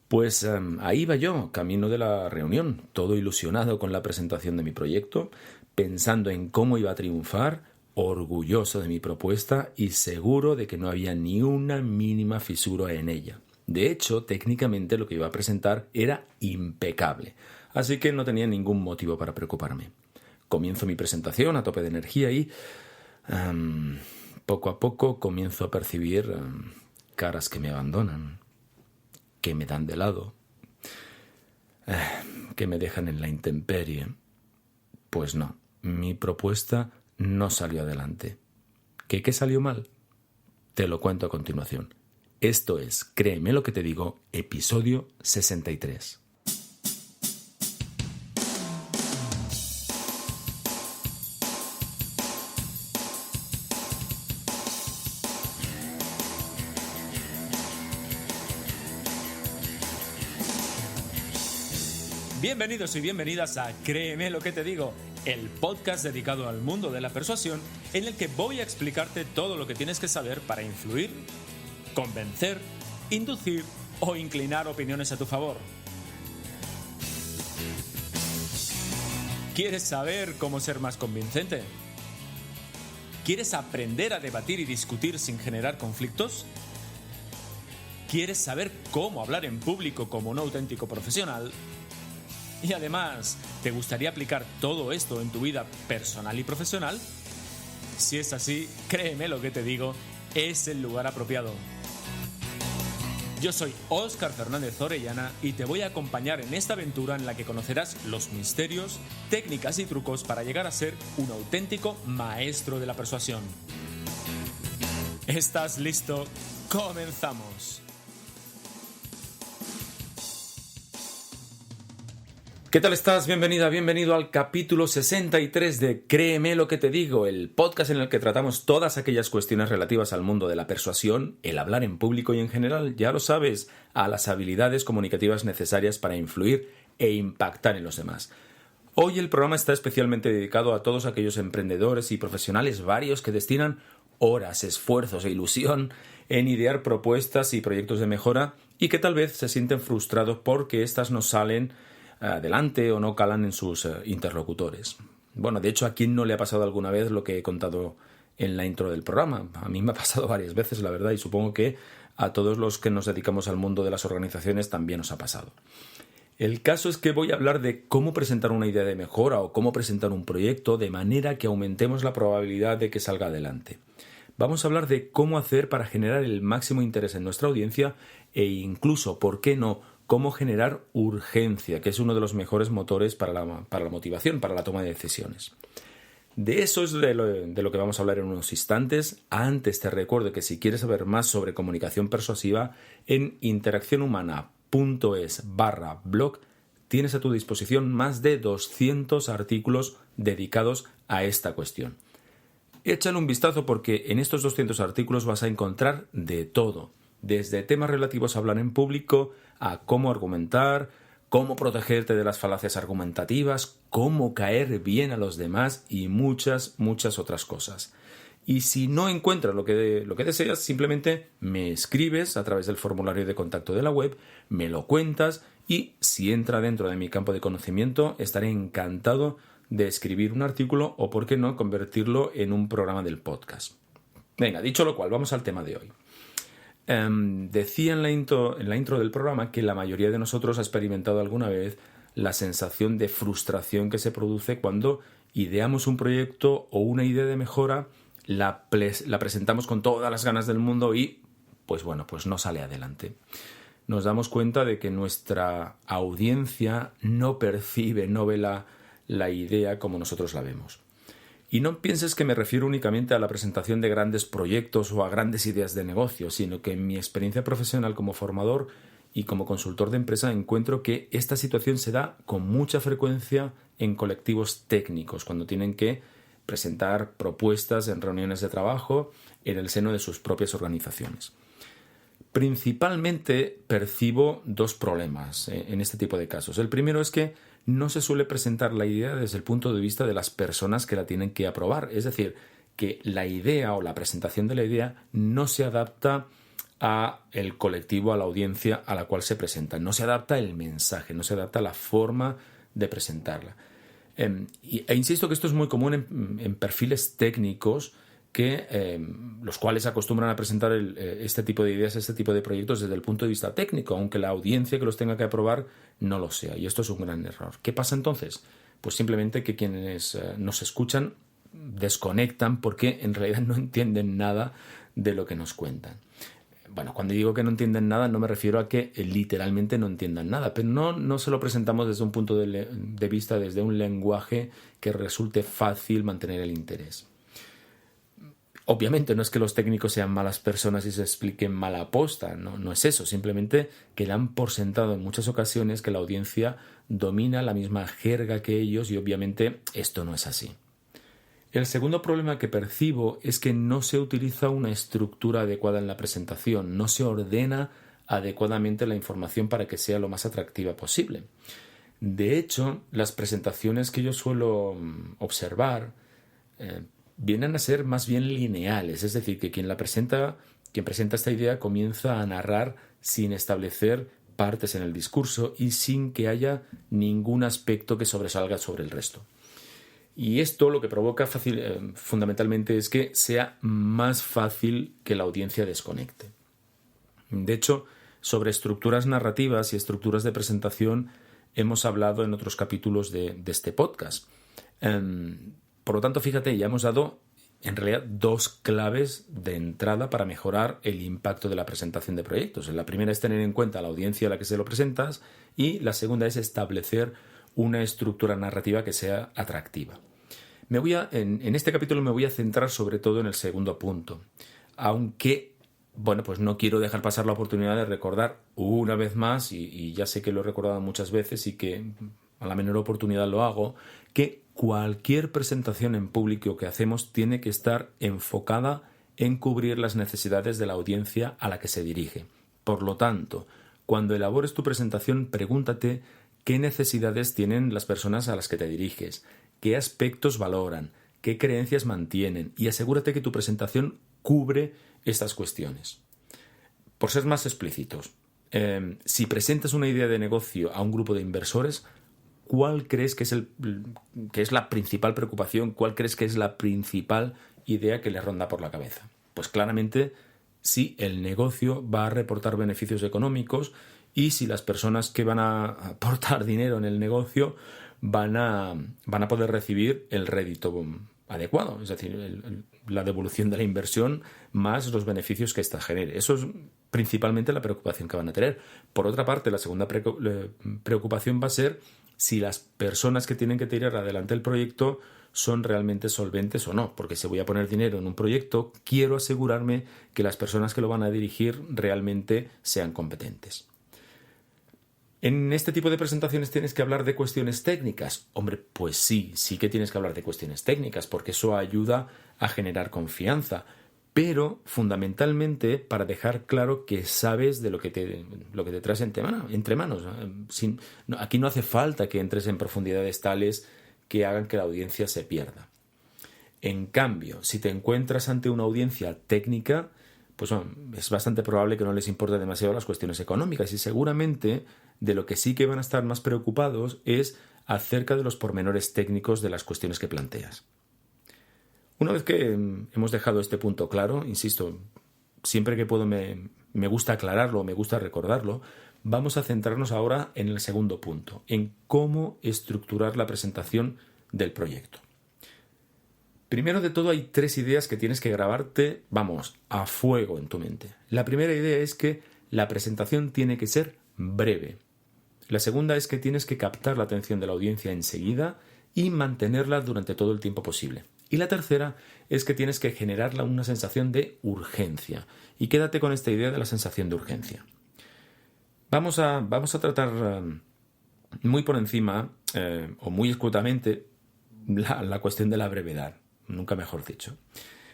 Pues ahí iba yo, camino de la reunión, todo ilusionado con la presentación de mi proyecto, pensando en cómo iba a triunfar, orgulloso de mi propuesta y seguro de que no había ni una mínima fisura en ella. De hecho, técnicamente lo que iba a presentar era impecable, así que no tenía ningún motivo para preocuparme. Comienzo mi presentación a tope de energía y poco a poco comienzo a percibir caras que me abandonan, que me dan de lado, que me dejan en la intemperie. Pues no, mi propuesta no salió adelante. ¿Qué salió mal? Te lo cuento a continuación. Esto es, créeme lo que te digo, episodio 63. Bienvenidos y bienvenidas a Créeme lo que te digo, el podcast dedicado al mundo de la persuasión en el que voy a explicarte todo lo que tienes que saber para influir, convencer, inducir o inclinar opiniones a tu favor. ¿Quieres saber cómo ser más convincente? ¿Quieres aprender a debatir y discutir sin generar conflictos? ¿Quieres saber cómo hablar en público como un auténtico profesional? Y además, ¿te gustaría aplicar todo esto en tu vida personal y profesional? Si es así, créeme lo que te digo, es el lugar apropiado. Yo soy Óscar Fernández Orellana y te voy a acompañar en esta aventura en la que conocerás los misterios, técnicas y trucos para llegar a ser un auténtico maestro de la persuasión. ¿Estás listo? ¡Comenzamos! ¿Qué tal estás? Bienvenido al capítulo 63 de Créeme lo que te digo, el podcast en el que tratamos todas aquellas cuestiones relativas al mundo de la persuasión, el hablar en público y en general, ya lo sabes, a las habilidades comunicativas necesarias para influir e impactar en los demás. Hoy el programa está especialmente dedicado a todos aquellos emprendedores y profesionales varios que destinan horas, esfuerzos e ilusión en idear propuestas y proyectos de mejora y que tal vez se sienten frustrados porque éstas no salen adelante o no calan en sus interlocutores. Bueno, de hecho, ¿a quién no le ha pasado alguna vez lo que he contado en la intro del programa? A mí me ha pasado varias veces, la verdad, y supongo que a todos los que nos dedicamos al mundo de las organizaciones también nos ha pasado. El caso es que voy a hablar de cómo presentar una idea de mejora o cómo presentar un proyecto de manera que aumentemos la probabilidad de que salga adelante. Vamos a hablar de cómo hacer para generar el máximo interés en nuestra audiencia e incluso, ¿por qué no?, cómo generar urgencia, que es uno de los mejores motores para la motivación, para la toma de decisiones. De eso es de lo que vamos a hablar en unos instantes. Antes te recuerdo que si quieres saber más sobre comunicación persuasiva, en interaccionhumana.es/blog tienes a tu disposición más de 200 artículos dedicados a esta cuestión. Échale un vistazo porque en estos 200 artículos vas a encontrar de todo, desde temas relativos a hablar en público, a cómo argumentar, cómo protegerte de las falacias argumentativas, cómo caer bien a los demás y muchas otras cosas. Y si no encuentras lo que deseas, simplemente me escribes a través del formulario de contacto de la web, me lo cuentas y si entra dentro de mi campo de conocimiento, estaré encantado de escribir un artículo o, por qué no, convertirlo en un programa del podcast. Venga, dicho lo cual, vamos al tema de hoy. Decía en la intro del programa que la mayoría de nosotros ha experimentado alguna vez la sensación de frustración que se produce cuando ideamos un proyecto o una idea de mejora, la presentamos con todas las ganas del mundo y, pues no sale adelante. Nos damos cuenta de que nuestra audiencia no percibe, no ve la idea como nosotros la vemos. Y no pienses que me refiero únicamente a la presentación de grandes proyectos o a grandes ideas de negocio, sino que en mi experiencia profesional como formador y como consultor de empresa encuentro que esta situación se da con mucha frecuencia en colectivos técnicos, cuando tienen que presentar propuestas en reuniones de trabajo en el seno de sus propias organizaciones. Principalmente percibo dos problemas en este tipo de casos. El primero es que no se suele presentar la idea desde el punto de vista de las personas que la tienen que aprobar. Es decir, que la idea o la presentación de la idea no se adapta a el colectivo, a la audiencia a la cual se presenta. No se adapta el mensaje, no se adapta la forma de presentarla. E insisto que esto es muy común en perfiles técnicos los cuales acostumbran a presentar este tipo de ideas, este tipo de proyectos desde el punto de vista técnico, aunque la audiencia que los tenga que aprobar no lo sea. Y esto es un gran error. ¿Qué pasa entonces? Pues simplemente que quienes nos escuchan desconectan porque en realidad no entienden nada de lo que nos cuentan. Bueno, cuando digo que no entienden nada no me refiero a que literalmente no entiendan nada, pero no se lo presentamos desde un punto de vista, desde un lenguaje que resulte fácil mantener el interés. Obviamente no es que los técnicos sean malas personas y se expliquen mal a posta, no es eso, simplemente que dan por sentado en muchas ocasiones que la audiencia domina la misma jerga que ellos y obviamente esto no es así. El segundo problema que percibo es que no se utiliza una estructura adecuada en la presentación, no se ordena adecuadamente la información para que sea lo más atractiva posible. De hecho, las presentaciones que yo suelo observar vienen a ser más bien lineales, es decir, que quien presenta esta idea comienza a narrar sin establecer partes en el discurso y sin que haya ningún aspecto que sobresalga sobre el resto. Y esto lo que provoca fundamentalmente es que sea más fácil que la audiencia desconecte. De hecho, sobre estructuras narrativas y estructuras de presentación hemos hablado en otros capítulos de este podcast. Por lo tanto, fíjate, ya hemos dado en realidad 2 claves de entrada para mejorar el impacto de la presentación de proyectos. La primera es tener en cuenta la audiencia a la que se lo presentas y la segunda es establecer una estructura narrativa que sea atractiva. En este capítulo me voy a centrar sobre todo en el segundo punto, aunque pues no quiero dejar pasar la oportunidad de recordar una vez más, y ya sé que lo he recordado muchas veces y que a la menor oportunidad lo hago, que cualquier presentación en público que hacemos tiene que estar enfocada en cubrir las necesidades de la audiencia a la que se dirige. Por lo tanto, cuando elabores tu presentación, pregúntate qué necesidades tienen las personas a las que te diriges, qué aspectos valoran, qué creencias mantienen y asegúrate que tu presentación cubre estas cuestiones. Por ser más explícitos, si presentas una idea de negocio a un grupo de inversores, ¿cuál crees que es la principal preocupación? ¿Cuál crees que es la principal idea que les ronda por la cabeza? Pues claramente si el negocio va a reportar beneficios económicos y si las personas que van a aportar dinero en el negocio van a poder recibir el rédito adecuado, es decir, la devolución de la inversión más los beneficios que ésta genere. Eso es principalmente la preocupación que van a tener. Por otra parte, la segunda preocupación va a ser si las personas que tienen que tirar adelante el proyecto son realmente solventes o no, porque si voy a poner dinero en un proyecto, quiero asegurarme que las personas que lo van a dirigir realmente sean competentes. ¿En este tipo de presentaciones tienes que hablar de cuestiones técnicas? Hombre, pues sí que tienes que hablar de cuestiones técnicas, porque eso ayuda a generar confianza, pero fundamentalmente para dejar claro que sabes de lo que te traes entre manos. Aquí no hace falta que entres en profundidades tales que hagan que la audiencia se pierda. En cambio, si te encuentras ante una audiencia técnica, pues es bastante probable que no les importe demasiado las cuestiones económicas y seguramente de lo que sí que van a estar más preocupados es acerca de los pormenores técnicos de las cuestiones que planteas. Una vez que hemos dejado este punto claro, insisto, siempre que puedo me gusta aclararlo, me gusta recordarlo, vamos a centrarnos ahora en el segundo punto, en cómo estructurar la presentación del proyecto. Primero de todo hay 3 ideas que tienes que grabarte, a fuego en tu mente. La primera idea es que la presentación tiene que ser breve. La segunda es que tienes que captar la atención de la audiencia enseguida y mantenerla durante todo el tiempo posible. Y la tercera es que tienes que generarla una sensación de urgencia. Y quédate con esta idea de la sensación de urgencia. Vamos a tratar muy por encima o muy escuetamente la cuestión de la brevedad. Nunca mejor dicho.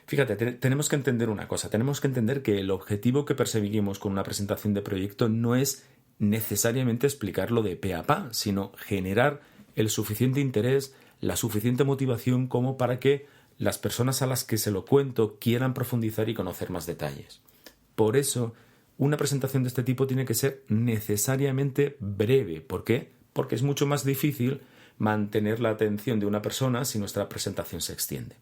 Fíjate, tenemos que entender una cosa. Tenemos que entender que el objetivo que perseguimos con una presentación de proyecto no es necesariamente explicarlo de pe a pa, sino generar el suficiente interés, la suficiente motivación como para que las personas a las que se lo cuento quieran profundizar y conocer más detalles. Por eso una presentación de este tipo tiene que ser necesariamente breve. ¿Por qué? Porque es mucho más difícil mantener la atención de una persona si nuestra presentación se extiende.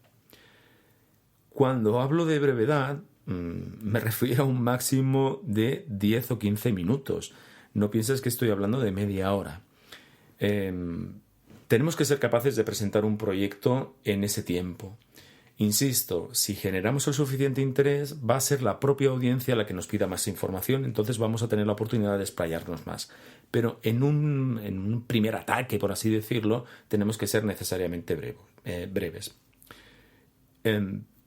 Cuando hablo de brevedad, me refiero a un máximo de 10 o 15 minutos. No pienses que estoy hablando de media hora. Tenemos que ser capaces de presentar un proyecto en ese tiempo. Insisto, si generamos el suficiente interés, va a ser la propia audiencia la que nos pida más información, entonces vamos a tener la oportunidad de explayarnos más. Pero en un primer ataque, por así decirlo, tenemos que ser necesariamente breves.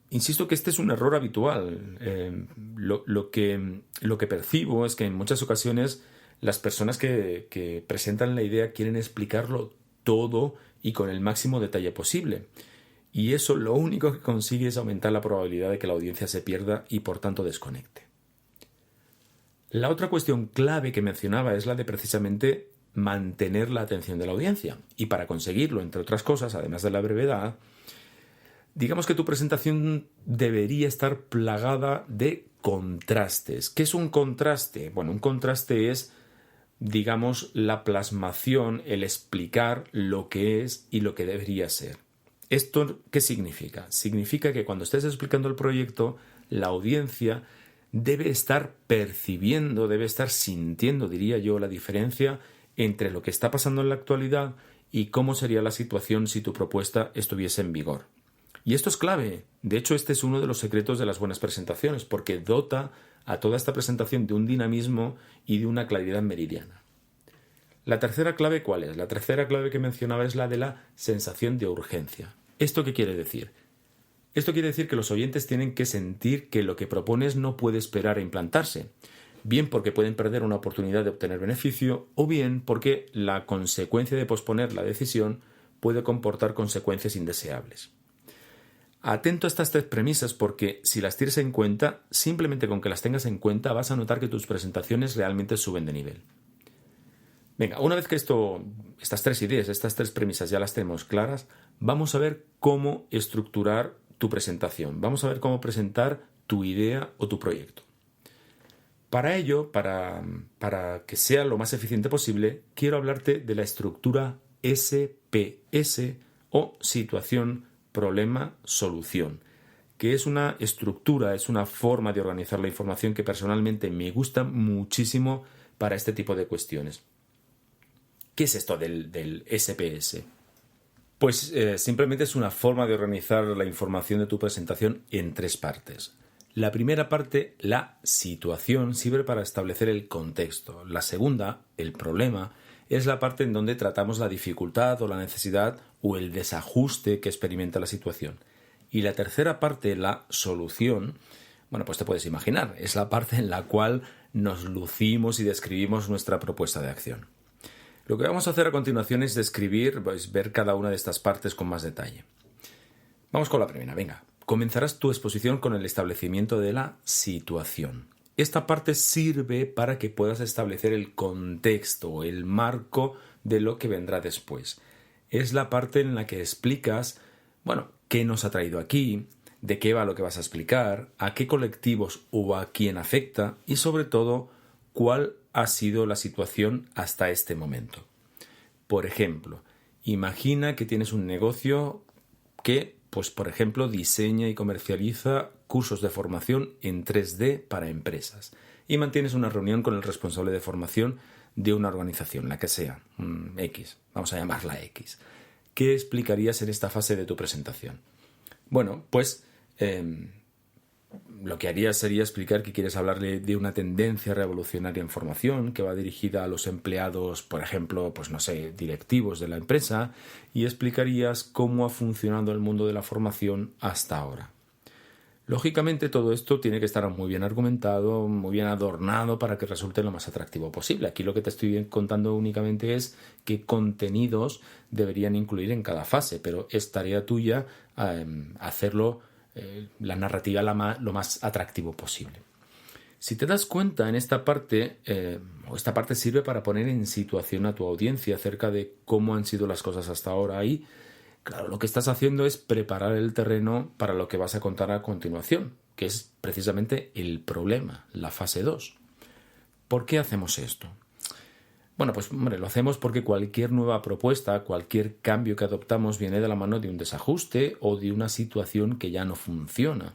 Insisto que este es un error habitual. Lo que percibo es que en muchas ocasiones las personas que presentan la idea quieren explicarlo todo y con el máximo detalle posible. Y eso lo único que consigue es aumentar la probabilidad de que la audiencia se pierda y por tanto desconecte. La otra cuestión clave que mencionaba es la de precisamente mantener la atención de la audiencia. Y para conseguirlo, entre otras cosas, además de la brevedad, digamos que tu presentación debería estar plagada de contrastes. ¿Qué es un contraste? Bueno, un contraste es, digamos, la plasmación, el explicar lo que es y lo que debería ser. ¿Esto qué significa? Significa que cuando estés explicando el proyecto, la audiencia debe estar percibiendo, debe estar sintiendo, diría yo, la diferencia entre lo que está pasando en la actualidad y cómo sería la situación si tu propuesta estuviese en vigor. Y esto es clave. De hecho, este es uno de los secretos de las buenas presentaciones, porque dota a toda esta presentación de un dinamismo y de una claridad meridiana. La tercera clave, ¿cuál es? La tercera clave que mencionaba es la de la sensación de urgencia. ¿Esto qué quiere decir? Esto quiere decir que los oyentes tienen que sentir que lo que propones no puede esperar a implantarse, bien porque pueden perder una oportunidad de obtener beneficio o bien porque la consecuencia de posponer la decisión puede comportar consecuencias indeseables. Atento a estas tres premisas porque si las tienes en cuenta, simplemente con que las tengas en cuenta vas a notar que tus presentaciones realmente suben de nivel. Venga, una vez que estas tres ideas, estas tres premisas ya las tenemos claras, vamos a ver cómo estructurar tu presentación. Vamos a ver cómo presentar tu idea o tu proyecto. Para ello, para que sea lo más eficiente posible, quiero hablarte de la estructura SPS o situación, problema, solución, que es una estructura, es una forma de organizar la información que personalmente me gusta muchísimo para este tipo de cuestiones. ¿Qué es esto del SPS? Pues simplemente es una forma de organizar la información de tu presentación en tres partes. La primera parte, la situación, sirve para establecer el contexto. La segunda, el problema, es la parte en donde tratamos la dificultad o la necesidad o el desajuste que experimenta la situación. Y la tercera parte, la solución, bueno, pues te puedes imaginar, es la parte en la cual nos lucimos y describimos nuestra propuesta de acción. Lo que vamos a hacer a continuación es describir, ver cada una de estas partes con más detalle. Vamos con la primera, venga. Comenzarás tu exposición con el establecimiento de la situación. Esta parte sirve para que puedas establecer el contexto, el marco de lo que vendrá después. Es la parte en la que explicas, qué nos ha traído aquí, de qué va lo que vas a explicar, a qué colectivos o a quién afecta y sobre todo, cuál ha sido la situación hasta este momento. Por ejemplo, imagina que tienes un negocio que, por ejemplo, diseña y comercializa cursos de formación en 3D para empresas y mantienes una reunión con el responsable de formación de una organización, la que sea, X, vamos a llamarla X. ¿Qué explicarías en esta fase de tu presentación? Lo que harías sería explicar que quieres hablarle de una tendencia revolucionaria en formación que va dirigida a los empleados, por ejemplo, directivos de la empresa, y explicarías cómo ha funcionado el mundo de la formación hasta ahora. Lógicamente todo esto tiene que estar muy bien argumentado, muy bien adornado para que resulte lo más atractivo posible. Aquí lo que te estoy contando únicamente es qué contenidos deberían incluir en cada fase, pero es tarea tuya hacerlo la narrativa lo más atractivo posible. Si te das cuenta, en esta parte, esta parte sirve para poner en situación a tu audiencia acerca de cómo han sido las cosas hasta ahora y, claro, lo que estás haciendo es preparar el terreno para lo que vas a contar a continuación, que es precisamente el problema, la fase 2. ¿Por qué hacemos esto? Bueno, pues hombre, lo hacemos porque cualquier nueva propuesta, cualquier cambio que adoptamos viene de la mano de un desajuste o de una situación que ya no funciona.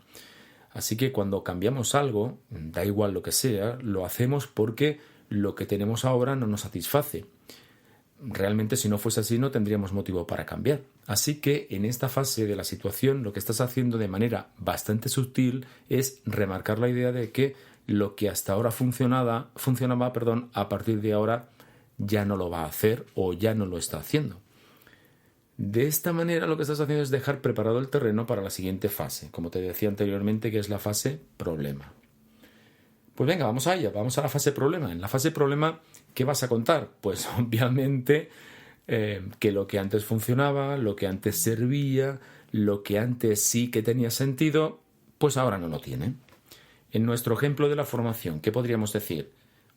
Así que cuando cambiamos algo, da igual lo que sea, lo hacemos porque lo que tenemos ahora no nos satisface. Realmente, si no fuese así, no tendríamos motivo para cambiar. Así que en esta fase de la situación, lo que estás haciendo de manera bastante sutil es remarcar la idea de que lo que hasta ahora funcionaba, a partir de ahora ya no lo va a hacer o ya no lo está haciendo. De esta manera lo que estás haciendo es dejar preparado el terreno para la siguiente fase, como te decía anteriormente, que es la fase problema. Pues venga, vamos a ella, vamos a la fase problema. En la fase problema, ¿qué vas a contar? Pues obviamente que lo que antes funcionaba, lo que antes servía, lo que antes sí que tenía sentido, pues ahora no lo tiene. En nuestro ejemplo de la formación, ¿qué podríamos decir?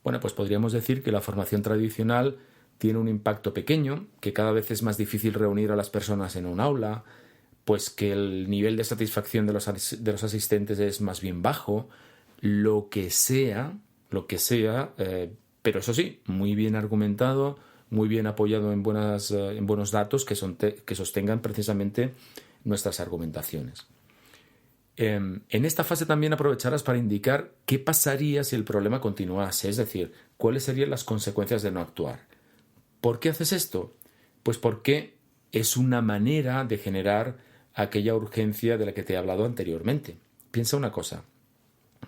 Bueno, pues podríamos decir que la formación tradicional tiene un impacto pequeño, que cada vez es más difícil reunir a las personas en un aula, pues que el nivel de satisfacción de los asistentes es más bien bajo, lo que sea, pero eso sí, muy bien argumentado, muy bien apoyado en buenos datos que sostengan precisamente nuestras argumentaciones. En esta fase también aprovecharás para indicar qué pasaría si el problema continuase, es decir, cuáles serían las consecuencias de no actuar. ¿Por qué haces esto? Pues porque es una manera de generar aquella urgencia de la que te he hablado anteriormente. Piensa una cosa.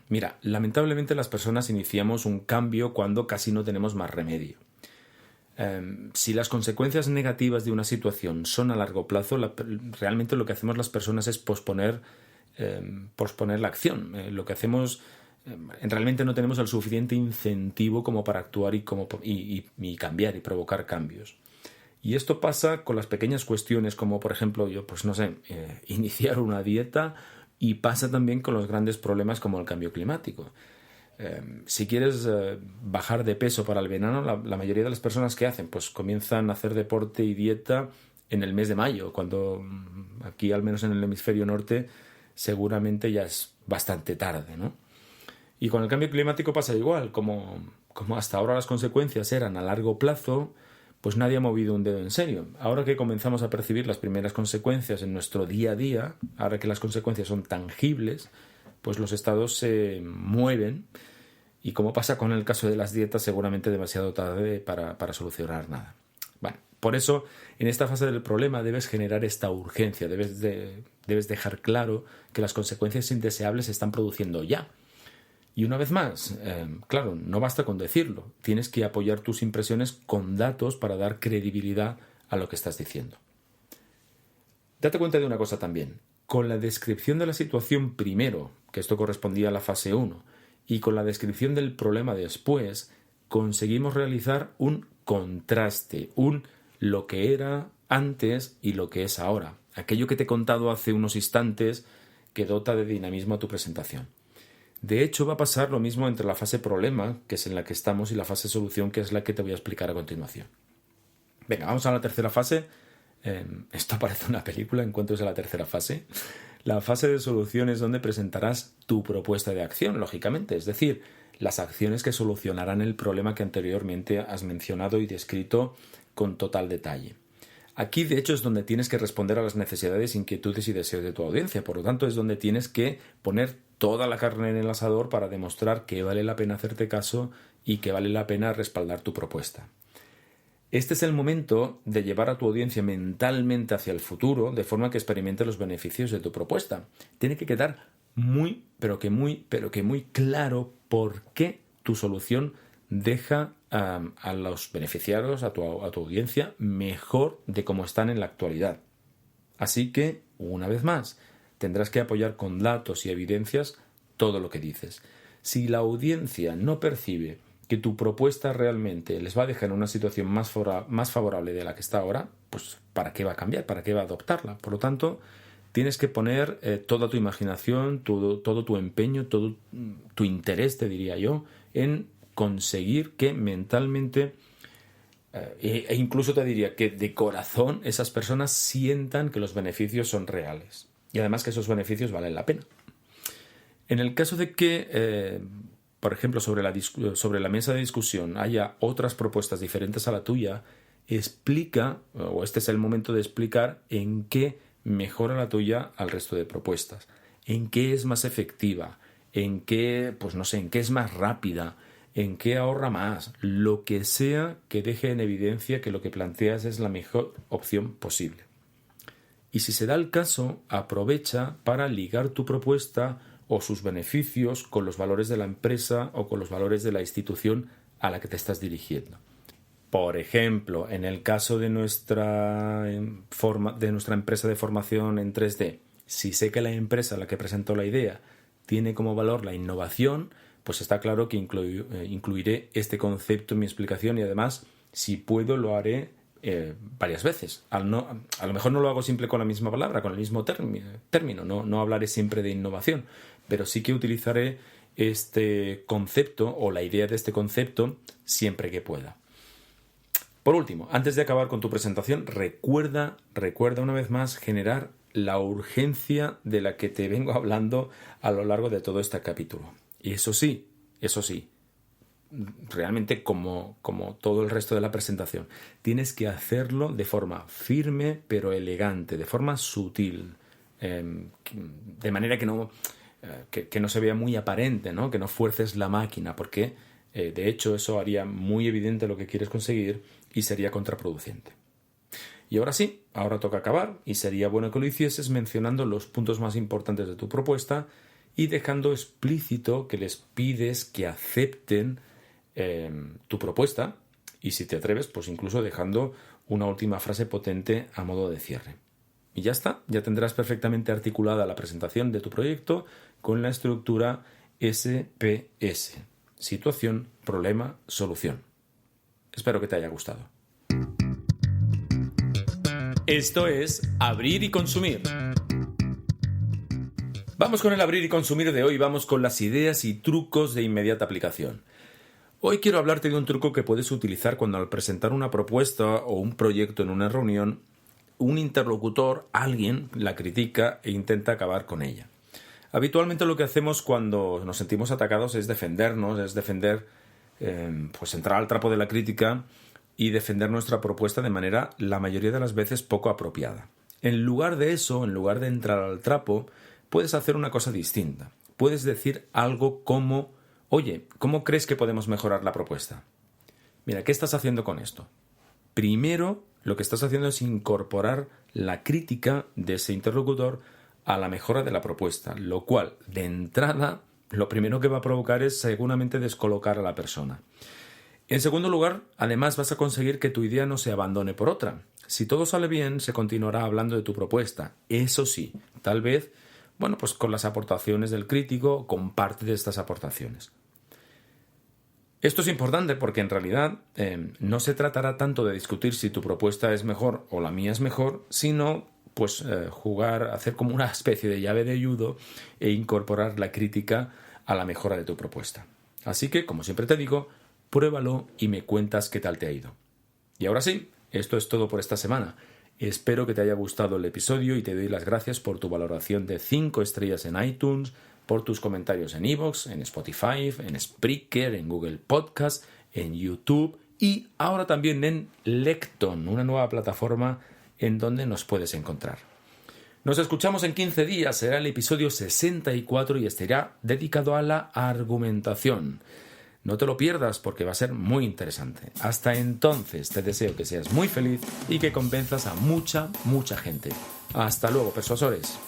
Mira, lamentablemente las personas iniciamos un cambio cuando casi no tenemos más remedio. Si las consecuencias negativas de una situación son a largo plazo, realmente lo que hacemos las personas es posponer la acción. Lo que hacemos, realmente no tenemos el suficiente incentivo como para actuar y cambiar y provocar cambios. Y esto pasa con las pequeñas cuestiones como, por ejemplo, iniciar una dieta, y pasa también con los grandes problemas como el cambio climático. Si quieres bajar de peso para el verano, la mayoría de las personas que hacen, pues comienzan a hacer deporte y dieta en el mes de mayo, cuando aquí, al menos en el hemisferio norte, seguramente ya es bastante tarde, ¿no? Y con el cambio climático pasa igual, como hasta ahora las consecuencias eran a largo plazo, pues nadie ha movido un dedo en serio. Ahora que comenzamos a percibir las primeras consecuencias en nuestro día a día, ahora que las consecuencias son tangibles, pues los estados se mueven, y como pasa con el caso de las dietas, seguramente demasiado tarde para solucionar nada. Bueno, por eso en esta fase del problema debes generar esta urgencia, debes dejar claro que las consecuencias indeseables se están produciendo ya. Y una vez más, claro, no basta con decirlo, tienes que apoyar tus impresiones con datos para dar credibilidad a lo que estás diciendo. Date cuenta de una cosa también. Con la descripción de la situación primero, que esto correspondía a la fase 1, y con la descripción del problema después, conseguimos realizar un contraste, lo que era antes y lo que es ahora. Aquello que te he contado hace unos instantes que dota de dinamismo a tu presentación. De hecho, va a pasar lo mismo entre la fase problema, que es en la que estamos, y la fase solución, que es la que te voy a explicar a continuación. Venga, vamos a la tercera fase. Esto parece una película, Encuentros de la tercera fase. La fase de solución es donde presentarás tu propuesta de acción, lógicamente, es decir, las acciones que solucionarán el problema que anteriormente has mencionado y descrito con total detalle. Aquí, de hecho, es donde tienes que responder a las necesidades, inquietudes y deseos de tu audiencia. Por lo tanto, es donde tienes que poner toda la carne en el asador para demostrar que vale la pena hacerte caso y que vale la pena respaldar tu propuesta. Este es el momento de llevar a tu audiencia mentalmente hacia el futuro, de forma que experimente los beneficios de tu propuesta. Tiene que quedar muy claro por qué tu solución deja a los beneficiarios, a tu audiencia, mejor de cómo están en la actualidad. Así que, una vez más, tendrás que apoyar con datos y evidencias todo lo que dices. Si la audiencia no percibe que tu propuesta realmente les va a dejar en una situación más favorable de la que está ahora, pues ¿para qué va a cambiar? ¿Para qué va a adoptarla? Por lo tanto, tienes que poner toda tu imaginación, todo tu empeño, todo tu interés, te diría yo, en conseguir que mentalmente e incluso te diría que de corazón esas personas sientan que los beneficios son reales y además que esos beneficios valen la pena. En el caso de que por ejemplo, sobre la mesa de discusión haya otras propuestas diferentes a la tuya, explica, o este es el momento de explicar en qué mejora la tuya al resto de propuestas, en qué es más efectiva, en qué, pues no sé, en qué es más rápida, en qué ahorra más, lo que sea que deje en evidencia que lo que planteas es la mejor opción posible. Y si se da el caso, aprovecha para ligar tu propuesta o sus beneficios con los valores de la empresa o con los valores de la institución a la que te estás dirigiendo. Por ejemplo, en el caso de nuestra empresa de formación en 3D, si sé que la empresa a la que presento la idea tiene como valor la innovación, pues está claro que incluiré este concepto en mi explicación y además, si puedo, lo haré varias veces. A lo mejor no lo hago siempre con la misma palabra, con el mismo término, no hablaré siempre de innovación, pero sí que utilizaré este concepto o la idea de este concepto siempre que pueda. Por último, antes de acabar con tu presentación, recuerda una vez más generar la urgencia de la que te vengo hablando a lo largo de todo este capítulo. Y eso sí, realmente como todo el resto de la presentación, tienes que hacerlo de forma firme pero elegante, de forma sutil, de manera que no se vea muy aparente, ¿no? Que no fuerces la máquina, porque de hecho eso haría muy evidente lo que quieres conseguir y sería contraproducente. Y ahora sí, ahora toca acabar y sería bueno que lo hicieses mencionando los puntos más importantes de tu propuesta y dejando explícito que les pides que acepten tu propuesta y si te atreves, pues incluso dejando una última frase potente a modo de cierre. Y ya está, ya tendrás perfectamente articulada la presentación de tu proyecto con la estructura SPS. Situación, problema, solución. Espero que te haya gustado. Esto es Abrir y Consumir. Vamos con el Abrir y Consumir de hoy, vamos con las ideas y trucos de inmediata aplicación. Hoy quiero hablarte de un truco que puedes utilizar cuando al presentar una propuesta o un proyecto en una reunión, un interlocutor, alguien, la critica e intenta acabar con ella. Habitualmente lo que hacemos cuando nos sentimos atacados es defendernos, pues entrar al trapo de la crítica y defender nuestra propuesta de manera, la mayoría de las veces, poco apropiada. En lugar de eso, en lugar de entrar al trapo, puedes hacer una cosa distinta. Puedes decir algo como: oye, ¿cómo crees que podemos mejorar la propuesta? Mira, ¿qué estás haciendo con esto? Primero, lo que estás haciendo es incorporar la crítica de ese interlocutor a la mejora de la propuesta, lo cual, de entrada, lo primero que va a provocar es seguramente descolocar a la persona. En segundo lugar, además vas a conseguir que tu idea no se abandone por otra. Si todo sale bien, se continuará hablando de tu propuesta. Eso sí, tal vez, pues con las aportaciones del crítico, con parte de estas aportaciones. Esto es importante porque en realidad no se tratará tanto de discutir si tu propuesta es mejor o la mía es mejor, sino hacer como una especie de llave de judo e incorporar la crítica a la mejora de tu propuesta. Así que, como siempre te digo, pruébalo y me cuentas qué tal te ha ido. Y ahora sí, esto es todo por esta semana. Espero que te haya gustado el episodio y te doy las gracias por tu valoración de 5 estrellas en iTunes, por tus comentarios en iVoox, en Spotify, en Spreaker, en Google Podcast, en YouTube y ahora también en Lecton, una nueva plataforma en donde nos puedes encontrar. Nos escuchamos en 15 días, será el episodio 64 y estará dedicado a la argumentación. No te lo pierdas porque va a ser muy interesante. Hasta entonces te deseo que seas muy feliz y que convenzas a mucha gente. Hasta luego, persuasores.